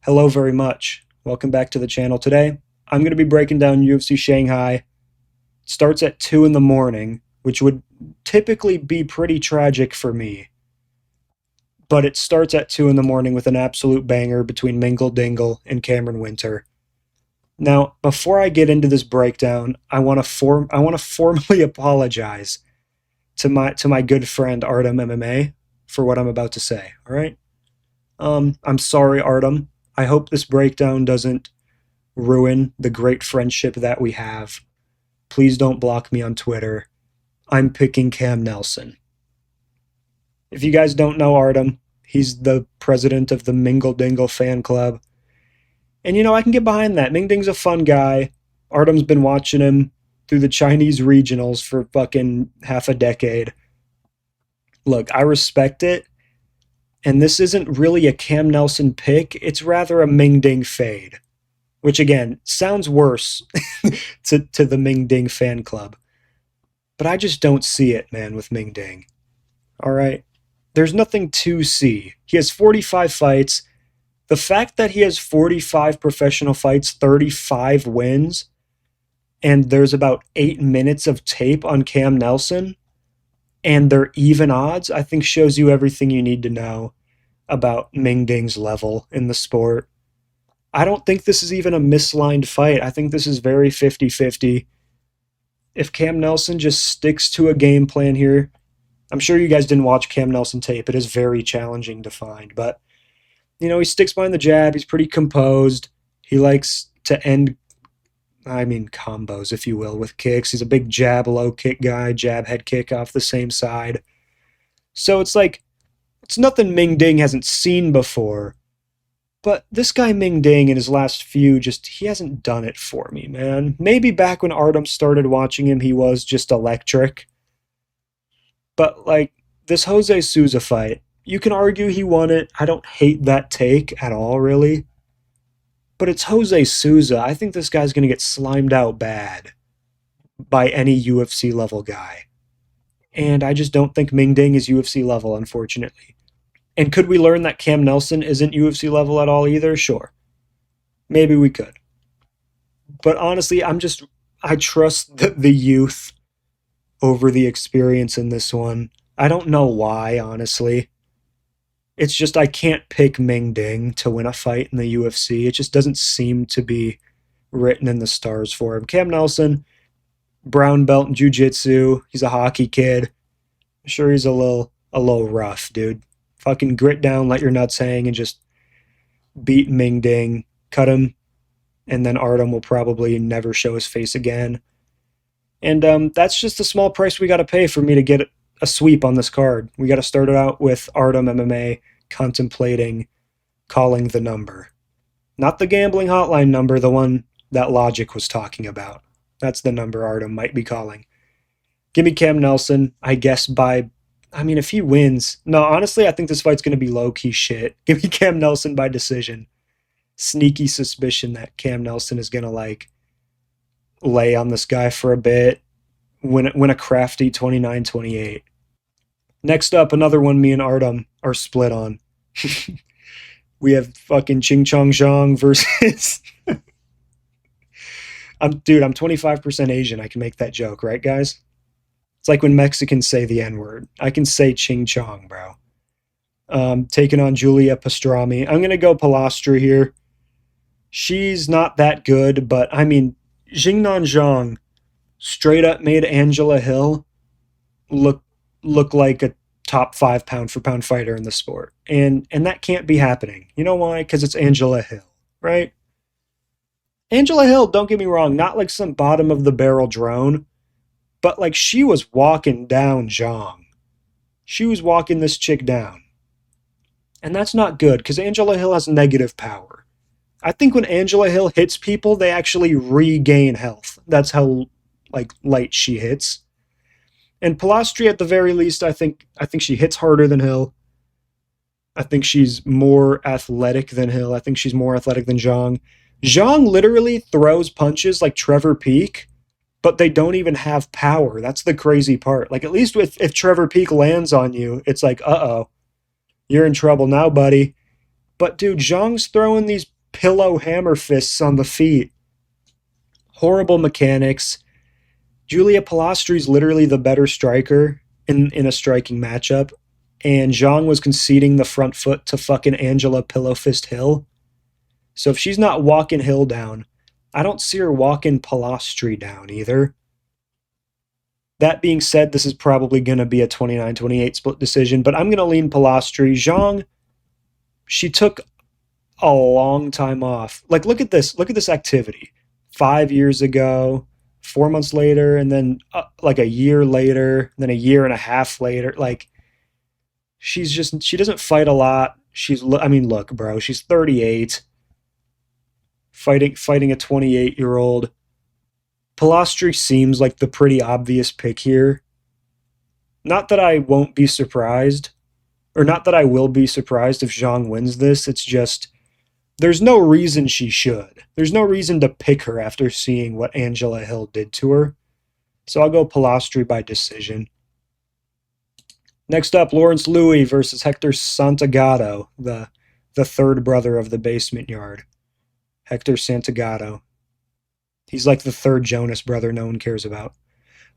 Hello very much. Welcome back to the channel. Today, I'm going to be breaking down UFC Shanghai. It starts at 2 in the morning, which would typically be pretty tragic for me. But it starts at 2 in the morning with an absolute banger between Mingle Dingle and Cameron Winter. Now, before I get into this breakdown, I want to formally apologize to my good friend Artem MMA for what I'm about to say. All right? I'm sorry, Artem. I hope this breakdown doesn't ruin the great friendship that we have. Please don't block me on Twitter. I'm picking Cam Nelson. If you guys don't know Artem, he's the president of the Mingle Dingle fan club. And I can get behind that. Ming Ding's a fun guy. Artem's been watching him through the Chinese regionals for fucking half a decade. Look, I respect it. And this isn't really a Cam Nelson pick. It's rather a Ming Ding fade. Which, again, sounds worse to the Ming Ding fan club. But I just don't see it, man, with Ming Ding. All right? There's nothing to see. He has 45 fights. The fact that he has 45 professional fights, 35 wins, and there's about 8 minutes of tape on Cam Nelson, and they're even odds, I think shows you everything you need to know about Ming Ding's level in the sport. I don't think this is even a mislined fight. I think this is very 50-50. If Cam Nelson just sticks to a game plan here, I'm sure you guys didn't watch Cam Nelson tape. It is very challenging to find, but he sticks behind the jab. He's pretty composed. He likes to end, combos, if you will, with kicks. He's a big jab, low kick guy, jab, head kick off the same side. So it's nothing Ming Ding hasn't seen before. But this guy Ming Ding in his last few, he hasn't done it for me, man. Maybe back when Artem started watching him, he was just electric. But, this Jose Souza fight, you can argue he won it. I don't hate that take at all, really. But it's Jose Souza. I think this guy's going to get slimed out bad by any UFC level guy. And I just don't think Ming Ding is UFC level, unfortunately. And could we learn that Cam Nelson isn't UFC level at all either? Sure. Maybe we could. But honestly, I trust the youth over the experience in this one. I don't know why, honestly. It's just I can't pick Ming Ding to win a fight in the UFC. It just doesn't seem to be written in the stars for him. Cam Nelson, brown belt in jiu-jitsu. He's a hockey kid. I'm sure he's a little rough, dude. Fucking grit down, let your nuts hang, and just beat Ming Ding. Cut him, and then Artem will probably never show his face again. And that's just a small price we got to pay for me to get a sweep on this card. We got to start it out with Artem MMA contemplating calling the number. Not the gambling hotline number, the one that Logic was talking about. That's the number Artem might be calling. Give me Cam Nelson, I guess if he wins. No, honestly, I think this fight's going to be low-key shit. Give me Cam Nelson by decision. Sneaky suspicion that Cam Nelson is going to, lay on this guy for a bit. Win a crafty 29-28. Next up, another one me and Artem are split on. We have fucking Ching Chong Xiong versus... I'm 25% Asian. I can make that joke, right, guys? It's like when Mexicans say the N-word. I can say Ching Chong, bro. Taking on Julia Pastrami. I'm going to go Polastri here. She's not that good, but, Jingnan Zhang straight up made Angela Hill look like a top 5 pound-for-pound fighter in the sport. And that can't be happening. You know why? Because it's Angela Hill, right? Angela Hill, don't get me wrong, not like some bottom-of-the-barrel drone, but she was walking down Zhang. She was walking this chick down. And that's not good, because Angela Hill has negative power. I think when Angela Hill hits people, they actually regain health. That's how light she hits. And Polastri, at the very least, I think she hits harder than Hill. I think she's more athletic than Hill. I think she's more athletic than Zhang. Zhang literally throws punches like Trevor Peek, but they don't even have power. That's the crazy part. At least if Trevor Peek lands on you, it's uh-oh, you're in trouble now, buddy. But dude, Zhang's throwing these pillow hammer fists on the feet. Horrible mechanics. Julia Polastri's literally the better striker in a striking matchup. And Xiong was conceding the front foot to fucking Angela Pillow Fist Hill. So if she's not walking Hill down, I don't see her walking Polastri down either. That being said, this is probably going to be a 29-28 split decision, but I'm going to lean Polastri. Xiong, she took a long time off. Like, look at this. Look at this activity. 5 years ago, 4 months later, and then like a year later, then a year and a half later. Like, she doesn't fight a lot. Look, bro, she's 38. Fighting a 28-year-old. Polastri seems like the pretty obvious pick here. Not that I won't be surprised, or not that I will be surprised if Xiong wins this. It's just, there's no reason she should. There's no reason to pick her after seeing what Angela Hill did to her. So I'll go Polastri by decision. Next up, Lawrence Louis versus Hector Santiago, the third brother of the basement yard. Hector Santiago. He's like the third Jonas brother no one cares about.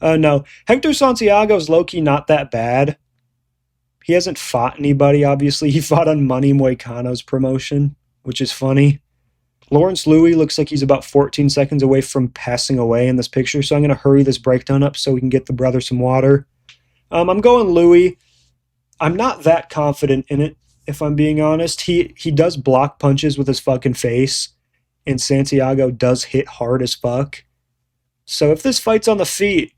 No, Hector Santiago's low-key not that bad. He hasn't fought anybody, obviously. He fought on Manny Moicano's promotion, which is funny. Lawrence Louis looks like he's about 14 seconds away from passing away in this picture, so I'm going to hurry this breakdown up so we can get the brother some water. I'm going Louis. I'm not that confident in it, if I'm being honest. He does block punches with his fucking face, and Santiago does hit hard as fuck. So if this fight's on the feet,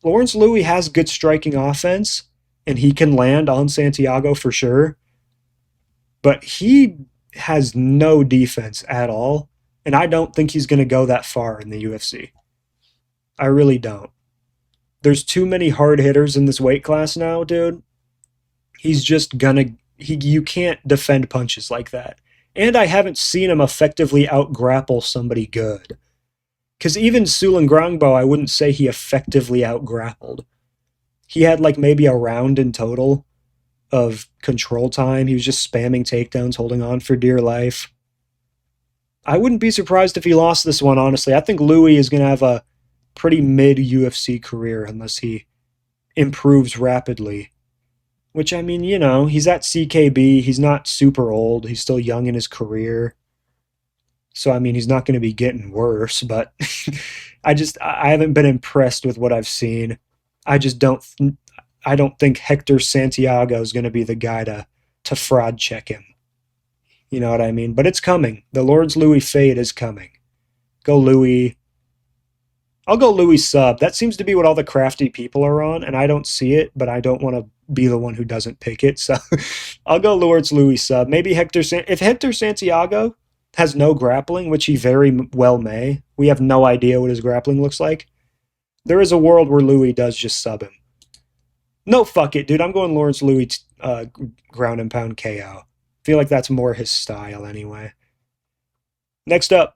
Lawrence Louis has good striking offense, and he can land on Santiago for sure. But he has no defense at all, and I don't think he's going to go that far in the UFC. I really don't. There's too many hard hitters in this weight class now, dude. He's just gonna... You can't defend punches like that. And I haven't seen him effectively out-grapple somebody good. Because even Sulan Grangbo, I wouldn't say he effectively out-grappled. He had like maybe a round in total of control time. He was just spamming takedowns, holding on for dear life. I wouldn't be surprised if he lost this one, honestly. I think Louis is going to have a pretty mid-UFC career unless he improves rapidly. Which, I mean, you know, he's at CKB. He's not super old. He's still young in his career. So, I mean, he's not going to be getting worse. But I haven't been impressed with what I've seen. I don't think Hector Santiago is going to be the guy to fraud check him. You know what I mean? But it's coming. The Lawrence Louis fade is coming. Go Louis. I'll go Louis sub. That seems to be what all the crafty people are on, and I don't see it, but I don't want to be the one who doesn't pick it. So I'll go Lawrence Louis sub. Maybe if Hector Santiago has no grappling, which he very well may, we have no idea what his grappling looks like. There is a world where Louis does just sub him. No, fuck it, dude. I'm going Lawrence Louis ground and pound KO. Feel like that's more his style anyway. Next up,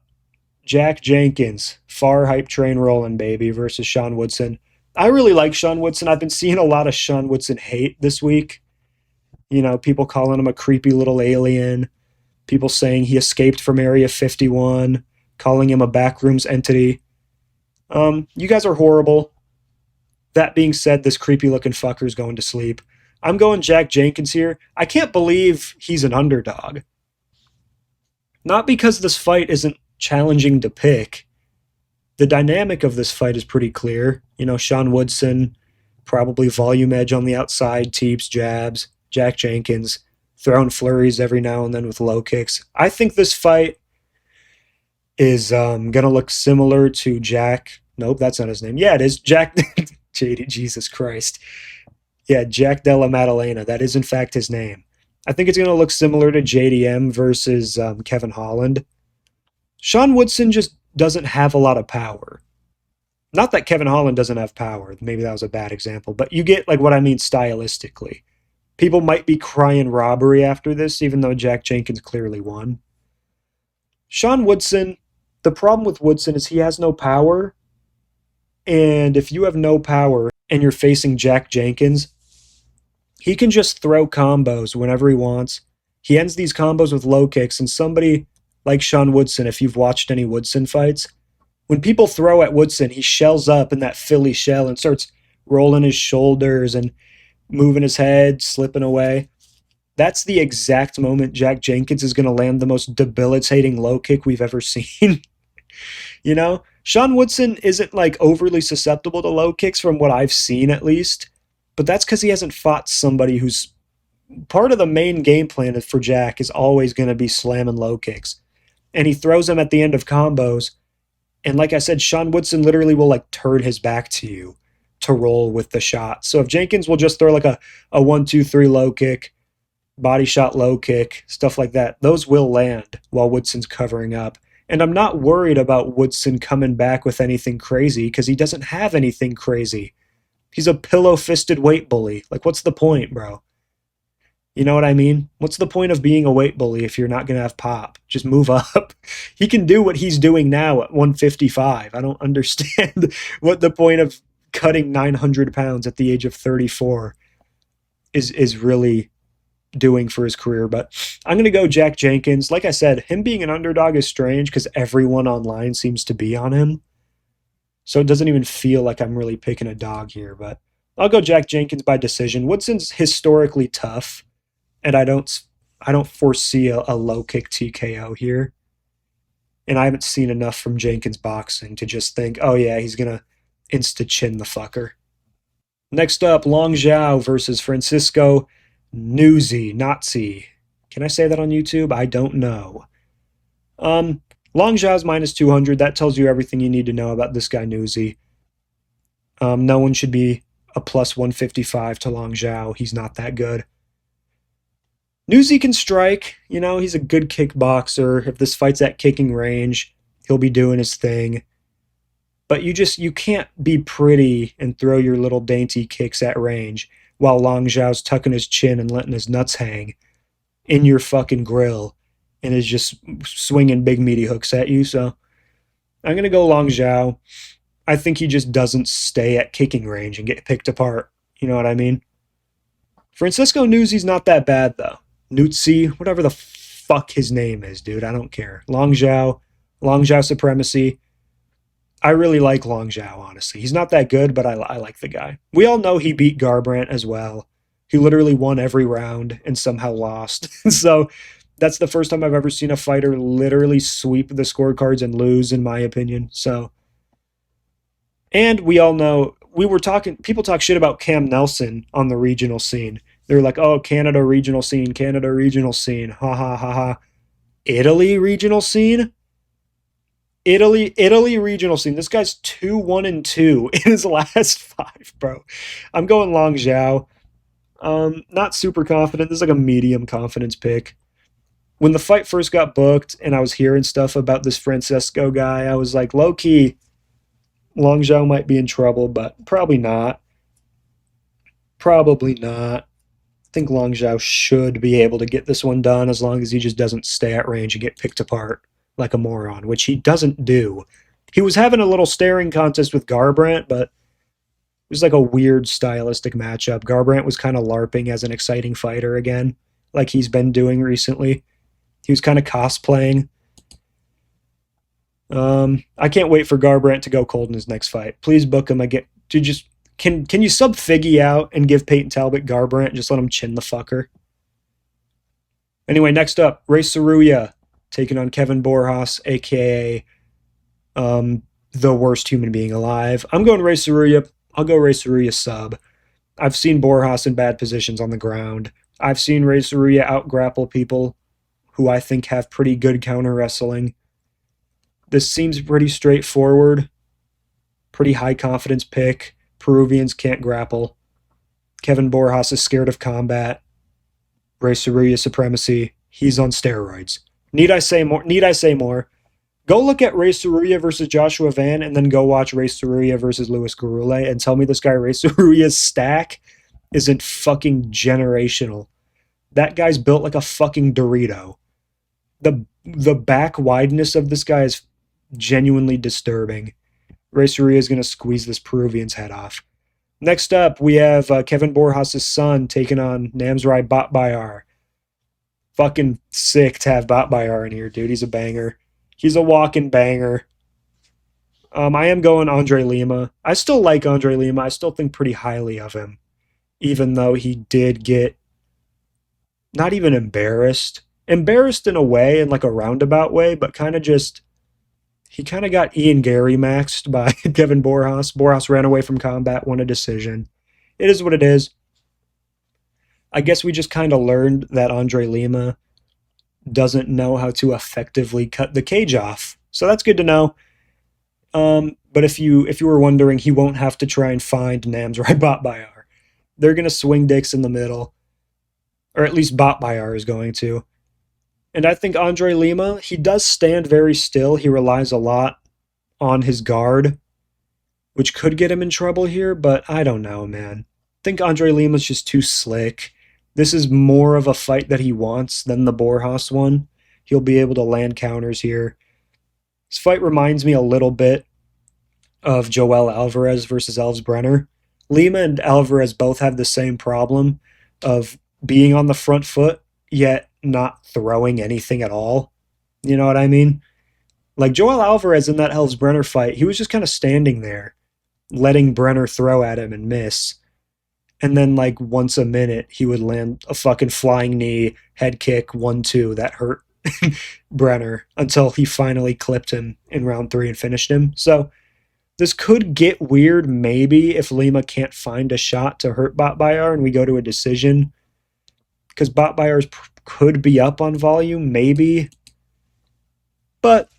Jack Jenkins, far hype train rolling, baby, versus Sean Woodson. I really like Sean Woodson. I've been seeing a lot of Sean Woodson hate this week. You know, people calling him a creepy little alien. People saying he escaped from Area 51. Calling him a backrooms entity. You guys are horrible. That being said, this creepy looking fucker's going to sleep. I'm going Jack Jenkins here. I can't believe he's an underdog. Not because this fight isn't challenging to pick. The dynamic of this fight is pretty clear. You know, Sean Woodson, probably volume edge on the outside, teeps, jabs. Jack Jenkins, throwing flurries every now and then with low kicks. I think this fight is going to look similar to Jack. Nope, that's not his name. Yeah, it is. Jack. Jesus Christ. Yeah, Jack Della Maddalena. That is, in fact, his name. I think it's going to look similar to JDM versus Kevin Holland. Sean Woodson just doesn't have a lot of power. Not that Kevin Holland doesn't have power. Maybe that was a bad example. But you get like what I mean stylistically. People might be crying robbery after this, even though Jack Jenkins clearly won. Sean Woodson, the problem with Woodson is he has no power. And if you have no power and you're facing Jack Jenkins, he can just throw combos whenever he wants. He ends these combos with low kicks, and somebody like Sean Woodson, if you've watched any Woodson fights. When people throw at Woodson, he shells up in that Philly shell and starts rolling his shoulders and moving his head, slipping away. That's the exact moment Jack Jenkins is going to land the most debilitating low kick we've ever seen. You know, Sean Woodson isn't like overly susceptible to low kicks from what I've seen at least, but that's because he hasn't fought somebody who's part of the main game plan for Jack is always going to be slamming low kicks. And he throws them at the end of combos. And like I said, Sean Woodson literally will like turn his back to you to roll with the shot. So if Jenkins will just throw like a 1-2-3 low kick, body shot low kick, stuff like that, those will land while Woodson's covering up. And I'm not worried about Woodson coming back with anything crazy because he doesn't have anything crazy. He's a pillow-fisted weight bully. Like, what's the point, bro? You know what I mean? What's the point of being a weight bully if you're not going to have pop? Just move up. He can do what he's doing now at 155. I don't understand what the point of cutting 900 pounds at the age of 34 is really doing for his career. But I'm going to go Jack Jenkins. Like I said, him being an underdog is strange because everyone online seems to be on him. So it doesn't even feel like I'm really picking a dog here. But I'll go Jack Jenkins by decision. Woodson's historically tough. And I don't foresee a low kick TKO here. And I haven't seen enough from Jenkins boxing to just think, oh yeah, he's going to insta-chin the fucker. Next up, Long Xiao versus Francisco Nuzzi. Can I say that on YouTube? I don't know. Long Xiao's minus 200. That tells you everything you need to know about this guy, Nuzzi. No one should be a plus 155 to Long Xiao. He's not that good. Nuzzi can strike, you know, he's a good kickboxer. If this fight's at kicking range, he'll be doing his thing. But you can't be pretty and throw your little dainty kicks at range while Long Xiao's tucking his chin and letting his nuts hang in your fucking grill and is just swinging big meaty hooks at you. So I'm going to go Long Xiao. I think he just doesn't stay at kicking range and get picked apart. You know what I mean? Francisco Nuzzi's not that bad, though. Nuzzi, whatever the fuck his name is, dude. I don't care. Long Xiao supremacy. I really like Long Xiao, honestly. He's not that good, but I like the guy. We all know he beat Garbrandt as well. He literally won every round and somehow lost. So that's the first time I've ever seen a fighter literally sweep the scorecards and lose, in my opinion. So, and we all know, people talk shit about Cam Nelson on the regional scene. They're like, oh, Canada regional scene. Ha ha ha ha. Italy regional scene? Italy regional scene. This guy's 2-1-2 in his last 5, bro. I'm going Long Xiao. Not super confident. This is like a medium confidence pick. When the fight first got booked and I was hearing stuff about this Francisco guy, I was like, low-key, Long Xiao might be in trouble, but probably not. I think Long Xiao should be able to get this one done as long as he just doesn't stay at range and get picked apart like a moron, which he doesn't do. He was having a little staring contest with Garbrandt, but it was like a weird stylistic matchup. Garbrandt was kind of LARPing as an exciting fighter again, like he's been doing recently. He was kind of cosplaying. I can't wait for Garbrandt to go cold in his next fight. Please book him. Can you sub Figgy out and give Peyton Talbot Garbrandt? Just let him chin the fucker. Anyway, next up, Ray Tsuruya taking on Kevin Borjas, a.k.a. the worst human being alive. I'm going Ray Tsuruya. I'll go Ray Tsuruya sub. I've seen Borjas in bad positions on the ground. I've seen Ray Tsuruya out-grapple people who I think have pretty good counter-wrestling. This seems pretty straightforward. Pretty high-confidence pick. Peruvians can't grapple. Kevin Borjas is scared of combat. Ray Tsuruya supremacy. He's on steroids. Need I say more? Go look at Ray Tsuruya versus Joshua Van and then go watch Ray Tsuruya versus Louis Garule and tell me this guy Ray Tsuruya's stack isn't fucking generational. That guy's built like a fucking Dorito. The back wideness of this guy is genuinely disturbing. Ray Tsuruya is going to squeeze this Peruvian's head off. Next up, we have Kevin Borjas' son taking on Namzrai Batbayar. Fucking sick to have Batbayar in here, dude. He's a banger. He's a walking banger. I am going Andre Lima. I still like Andre Lima. I still think pretty highly of him, even though he did get not even embarrassed. Embarrassed in a way, in like a roundabout way, but kind of just he kind of got Ian Gary maxed by Kevin Borjas. Borjas ran away from combat, won a decision. It is what it is. I guess we just kind of learned that Andre Lima doesn't know how to effectively cut the cage off. So that's good to know. But if you were wondering, he won't have to try and find Namzrai Batbayar. They're going to swing dicks in the middle. Or at least Batbayar is going to. And I think Andre Lima, he does stand very still. He relies a lot on his guard, which could get him in trouble here, but I don't know, man. I think Andre Lima's just too slick. This is more of a fight that he wants than the Borjas one. He'll be able to land counters here. This fight reminds me a little bit of Joel Alvarez versus Elves Brenner. Lima and Alvarez both have the same problem of being on the front foot, yet not throwing anything at all. You know what I mean? Like Joel Alvarez in that Elves Brenner fight, he was just kind of standing there, letting Brenner throw at him and miss. And then, like, once a minute, he would land a fucking flying knee, head kick, 1-2 that hurt Brenner until he finally clipped him in round 3 and finished him. So this could get weird maybe if Lima can't find a shot to hurt Batbayar and we go to a decision. Because Batbayar could be up on volume, maybe. But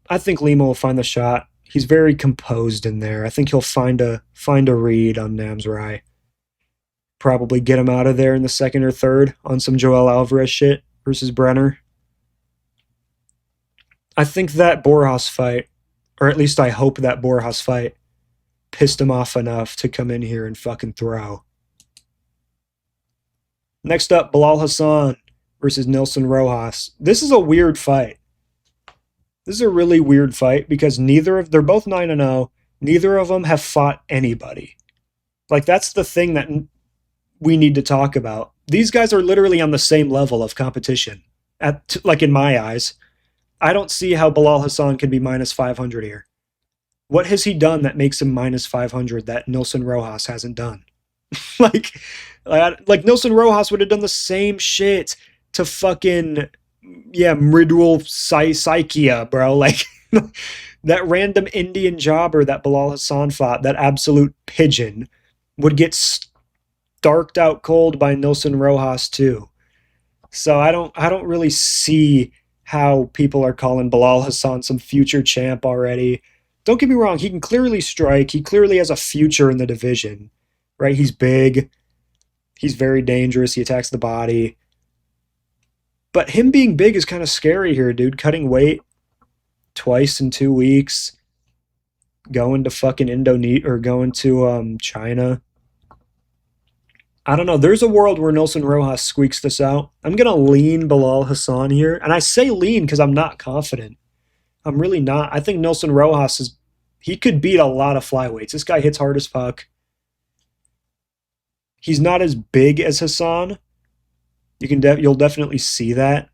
I think Lima will find the shot. He's very composed in there. I think he'll find a read on Namzrai. Probably get him out of there in the second or third on some Joel Alvarez shit versus Brenner. I think that Borjas fight, or at least I hope that Borjas fight, pissed him off enough to come in here and fucking throw. Next up, Belal Hassan versus Nilson Rojas. This is a weird fight. This is a really weird fight because they're both 9-0. Neither of them have fought anybody. Like, that's the thing that we need to talk about. These guys are literally on the same level of competition. Like, in my eyes, I don't see how Belal Hassan can be minus 500 here. What has he done that makes him minus 500 that Nilson Rojas hasn't done? like Nilson Rojas would have done the same shit to fucking, Mridul Saikia, bro. Like, that random Indian jobber that Belal Hassan fought, that absolute pigeon, would get starked out cold by Nilson Rojas too. So I don't really see how people are calling Belal Hassan some future champ already. Don't get me wrong, he can clearly strike. He clearly has a future in the division, right? He's big. He's very dangerous. He attacks the body. But him being big is kind of scary here, dude. Cutting weight twice in 2 weeks. Going to fucking Indonesia or going to China. I don't know. There's a world where Nilson Rojas squeaks this out. I'm going to lean Belal Hassan here. And I say lean because I'm not confident. I'm really not. I think Nilson Rojas he could beat a lot of flyweights. This guy hits hard as fuck. He's not as big as Hassan. You'll definitely see that.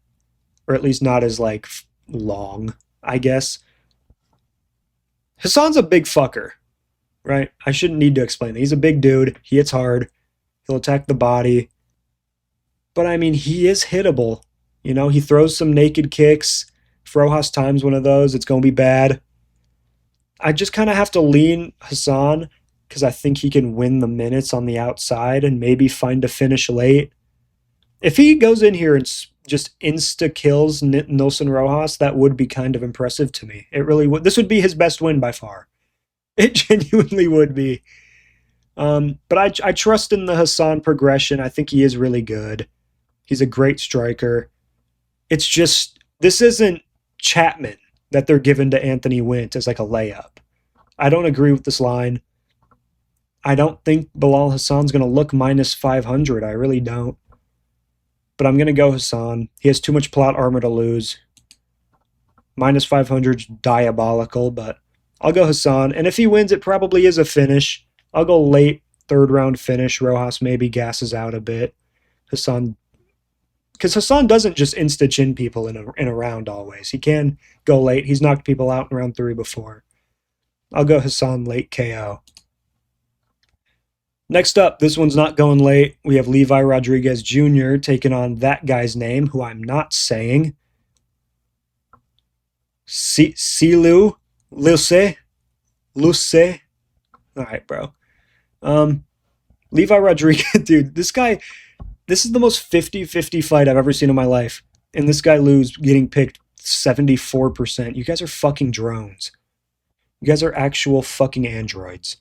Or at least not as, like, long, I guess. Hassan's a big fucker, right? I shouldn't need to explain that. He's a big dude. He hits hard. He'll attack the body. But, I mean, he is hittable. You know, he throws some naked kicks. If Rojas times one of those, it's going to be bad. I just kind of have to lean Hassan because I think he can win the minutes on the outside and maybe find a finish late. If he goes in here and just insta-kills Nilson Rojas, that would be kind of impressive to me. It really would. This would be his best win by far. It genuinely would be. But I trust in the Hassan progression. I think he is really good. He's a great striker. It's just, this isn't Chapman that they're given to Anthony Wint as like a layup. I don't agree with this line. I don't think Belal Hassan's going to look minus 500. I really don't. But I'm going to go Hassan. He has too much plot armor to lose. Minus 500 is diabolical, but I'll go Hassan. And if he wins, it probably is a finish. I'll go late, third round finish. Rojas maybe gasses out a bit. Hassan Because Hassan doesn't just insta-chin people in a round always. He can go late. He's knocked people out in round 3 before. I'll go Hassan late KO. Next up, this one's not going late. We have Levi Rodriguez Jr. taking on that guy's name, who I'm not saying. Silu? Luce? All right, bro. Levi Rodriguez, dude, this is the most 50-50 fight I've ever seen in my life. And this guy Lou's getting picked 74%. You guys are fucking drones. You guys are actual fucking androids.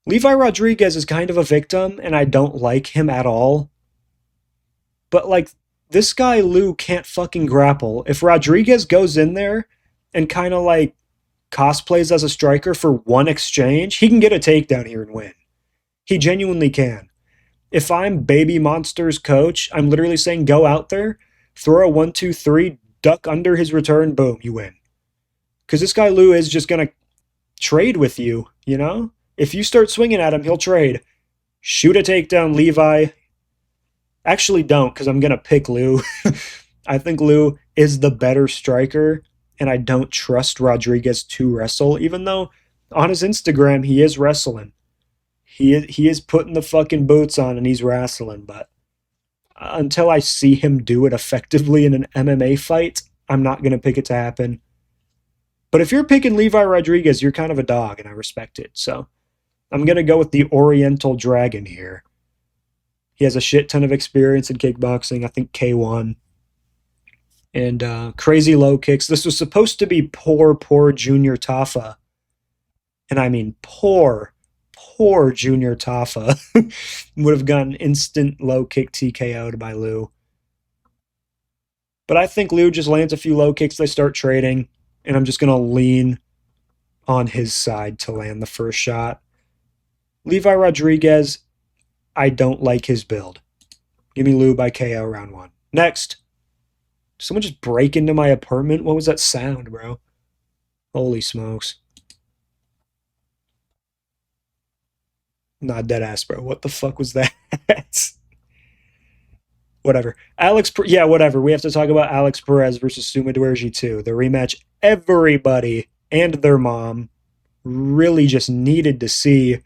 Levi Rodriguez is kind of a victim, and I don't like him at all. But, like, this guy Lou can't fucking grapple. If Rodriguez goes in there and kind of, like, cosplays as a striker for one exchange, he can get a takedown here and win. He genuinely can. If I'm Baby Monster's coach, I'm literally saying go out there, throw a 1-2-3, duck under his return, boom, you win. Because this guy Lou is just going to trade with you, you know? If you start swinging at him, he'll trade. Shoot a takedown, Levi. Actually, don't, because I'm going to pick Lou. I think Lou is the better striker, and I don't trust Rodriguez to wrestle, even though on his Instagram he is wrestling. He is putting the fucking boots on and he's wrestling, but until I see him do it effectively in an MMA fight, I'm not going to pick it to happen. But if you're picking Levi Rodriguez, you're kind of a dog, and I respect it. So I'm going to go with the Oriental Dragon here. He has a shit ton of experience in kickboxing, I think K1. And crazy low kicks. This was supposed to be poor Junior Tafa. And I mean poor Junior Tafa. Would have gotten instant low kick TKO'd by Lou. But I think Lou just lands a few low kicks, they start trading, and I'm just going to lean on his side to land the first shot. Levi Rodriguez, I don't like his build. Give me Lou by KO round 1. Next. Did someone just break into my apartment? What was that sound, bro? Holy smokes. Not dead ass, bro. What the fuck was that? Whatever. Whatever. We have to talk about Alex Perez versus Sumudaerji 2. The rematch everybody and their mom really just needed to see.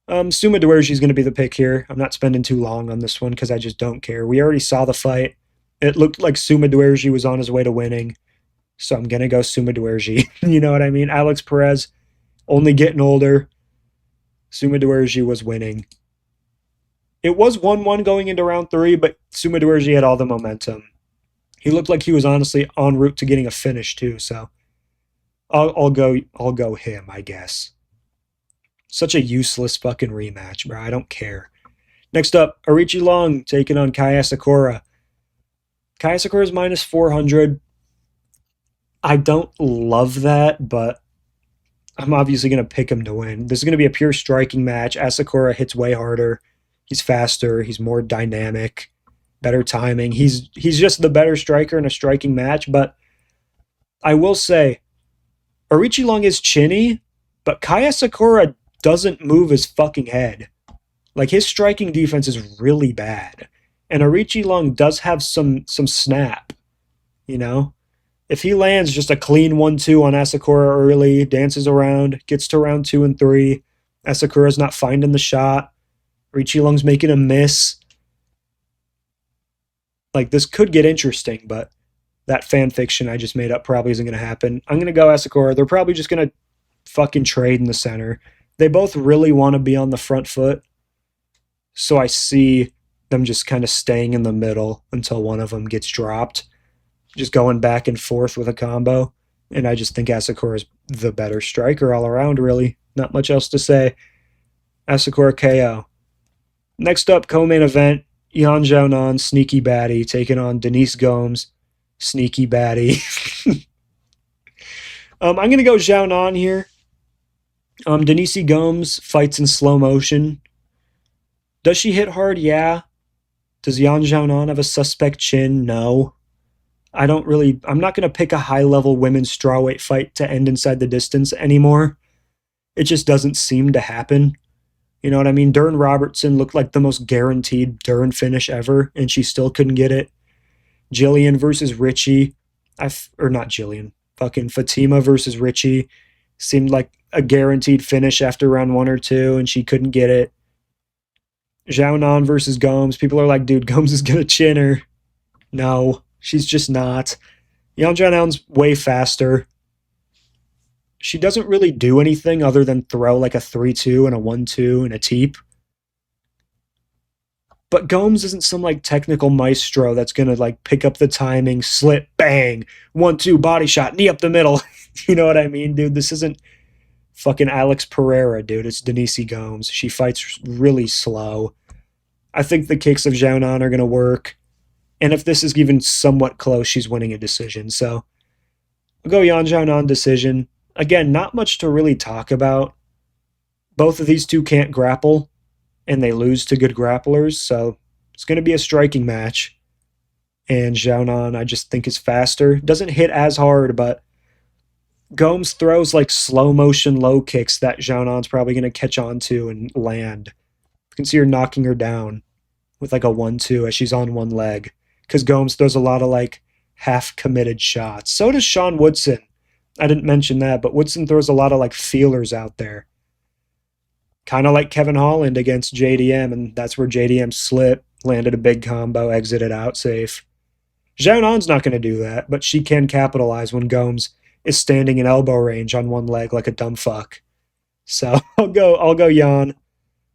Sumudaerji is going to be the pick here. I'm not spending too long on this one because I just don't care. We already saw the fight. It looked like Sumudaerji was on his way to winning. So I'm going to go Sumudaerji. You know what I mean? Alex Perez only getting older. Sumudaerji was winning. It was 1-1 going into round 3, but Sumudaerji had all the momentum. He looked like he was honestly en route to getting a finish too, so I'll go him, I guess. Such a useless fucking rematch, bro. I don't care. Next up, Aoriqileng taking on Kai Asakura. Kai Asakura is minus 400. I don't love that, but I'm obviously going to pick him to win. This is going to be a pure striking match. Asakura hits way harder. He's faster. He's more dynamic. Better timing. He's just the better striker in a striking match, but I will say, Aoriqileng is chinny, but Kai Asakura doesn't move his fucking head. Like, his striking defense is really bad. And Aoriqileng does have some snap, you know? If he lands just a clean 1-2 on Asakura early, dances around, gets to round 2 and 3, Asakura's not finding the shot, Aoriqileng's making a miss. Like, this could get interesting, but that fan fiction I just made up probably isn't going to happen. I'm going to go Asakura. They're probably just going to fucking trade in the center. They both really want to be on the front foot, so I see them just kind of staying in the middle until one of them gets dropped, just going back and forth with a combo. And I just think Asakura is the better striker all around, really. Not much else to say. Asakura KO. Next up, co-main event, Yan Xiaonan, sneaky baddie, taking on Denise Gomes, sneaky baddie. I'm going to go Xiaonan here. Denise Gomes fights in slow motion. Does she hit hard? Yeah. Does Yan Xiaonan have a suspect chin? No. I'm not going to pick a high-level women's strawweight fight to end inside the distance anymore. It just doesn't seem to happen. You know what I mean? Dern Robertson looked like the most guaranteed Dern finish ever, and she still couldn't get it. Jillian versus Richie, or not Jillian, fucking Fatima versus Richie seemed like a guaranteed finish after round 1 or 2, and she couldn't get it. Xiao versus Gomes, people are like, dude, Gomes is gonna chin her. No, she's just not. Yang Jiannao's way faster. She doesn't really do anything other than throw like a 3-2 and a 1-2 and a teep. But Gomes isn't some like technical maestro that's gonna like pick up the timing, slip, bang, 1-2 body shot, knee up the middle. You know what I mean, dude? This isn't fucking Alex Pereira, dude. It's Denise Gomes. She fights really slow. I think the kicks of Xiaonan are gonna work. And if this is even somewhat close, she's winning a decision. So I'll go Yan Xiaonan decision. Again, not much to really talk about. Both of these two can't grapple, and they lose to good grapplers, so it's going to be a striking match. And Xiaonan, I just think, is faster. Doesn't hit as hard, but Gomes throws like slow motion low kicks that Xiaonan's probably going to catch on to and land. You can see her knocking her down with like a 1-2 as she's on one leg. Because Gomes throws a lot of like half committed shots. So does Sean Woodson. I didn't mention that, but Woodson throws a lot of like feelers out there. Kind of like Kevin Holland against JDM, and that's where JDM slipped, landed a big combo, exited out safe. Xiaonan's not going to do that, but she can capitalize when Gomes is standing in elbow range on one leg like a dumb fuck. So I'll go Yan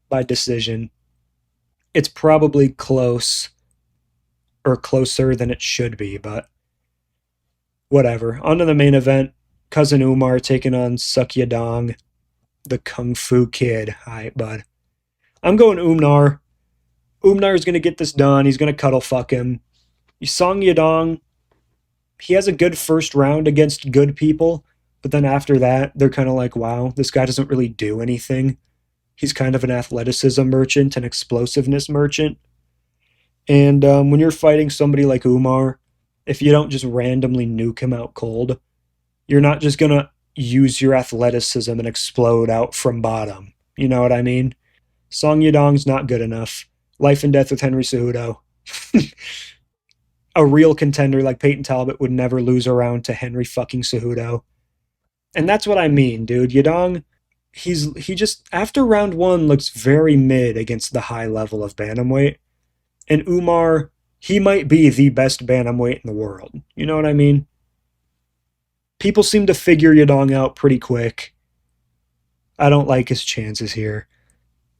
by decision. It's probably close, or closer than it should be, but whatever. On to the main event. Cousin Umar taking on Suk Yadong, the Kung Fu Kid. Hi, bud. I'm going Umar. Umar is going to get this done. He's going to cuddle fuck him. Song Yadong, he has a good first round against good people, but then after that, they're kind of like, wow, this guy doesn't really do anything. He's kind of an athleticism merchant, an explosiveness merchant. And when you're fighting somebody like Umar, if you don't just randomly nuke him out cold, you're not just going to use your athleticism and explode out from bottom. You know what I mean? Song Yadong's not good enough. Life and death with Henry Cejudo. A real contender like Peyton Talbot would never lose a round to Henry fucking Cejudo. And that's what I mean, dude. Yadong, he just, after round 1, looks very mid against the high level of bantamweight. And Umar, he might be the best bantamweight in the world. You know what I mean? People seem to figure Yadong out pretty quick. I don't like his chances here.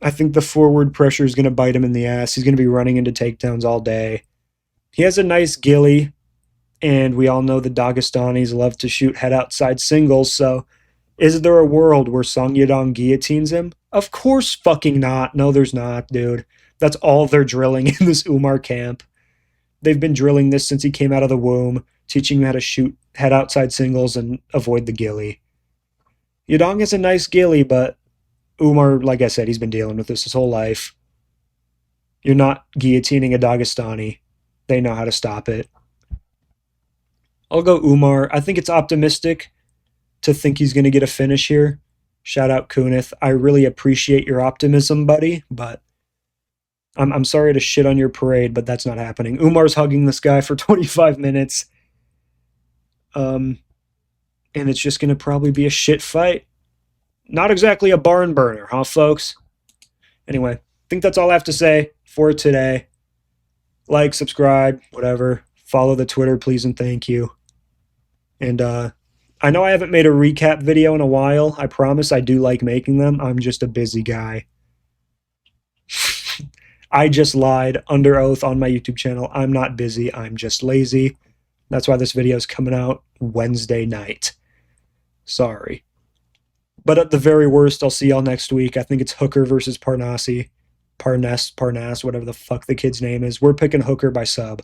I think the forward pressure is going to bite him in the ass. He's going to be running into takedowns all day. He has a nice gilly, and we all know the Dagestanis love to shoot head outside singles, so is there a world where Song Yadong guillotines him? Of course fucking not. No, there's not, dude. That's all they're drilling in this Umar camp. They've been drilling this since he came out of the womb, teaching him how to shoot head outside singles and avoid the gilly. Yadong has a nice gilly, but Umar, like I said, he's been dealing with this his whole life. You're not guillotining a Dagestani. They know how to stop it. I'll go Umar. I think it's optimistic to think he's going to get a finish here. Shout out Kunith. I really appreciate your optimism, buddy, but I'm sorry to shit on your parade, but that's not happening. Umar's hugging this guy for 25 minutes. And it's just going to probably be a shit fight. Not exactly a barn burner, huh, folks? Anyway, I think that's all I have to say for today. Like, subscribe, whatever. Follow the Twitter, please and thank you. And I know I haven't made a recap video in a while. I promise I do like making them. I'm just a busy guy. I just lied under oath on my YouTube channel. I'm not busy. I'm just lazy. That's why this video is coming out Wednesday night. Sorry. But at the very worst, I'll see y'all next week. I think it's Hooker versus Parnas, whatever the fuck the kid's name is. We're picking Hooker by sub.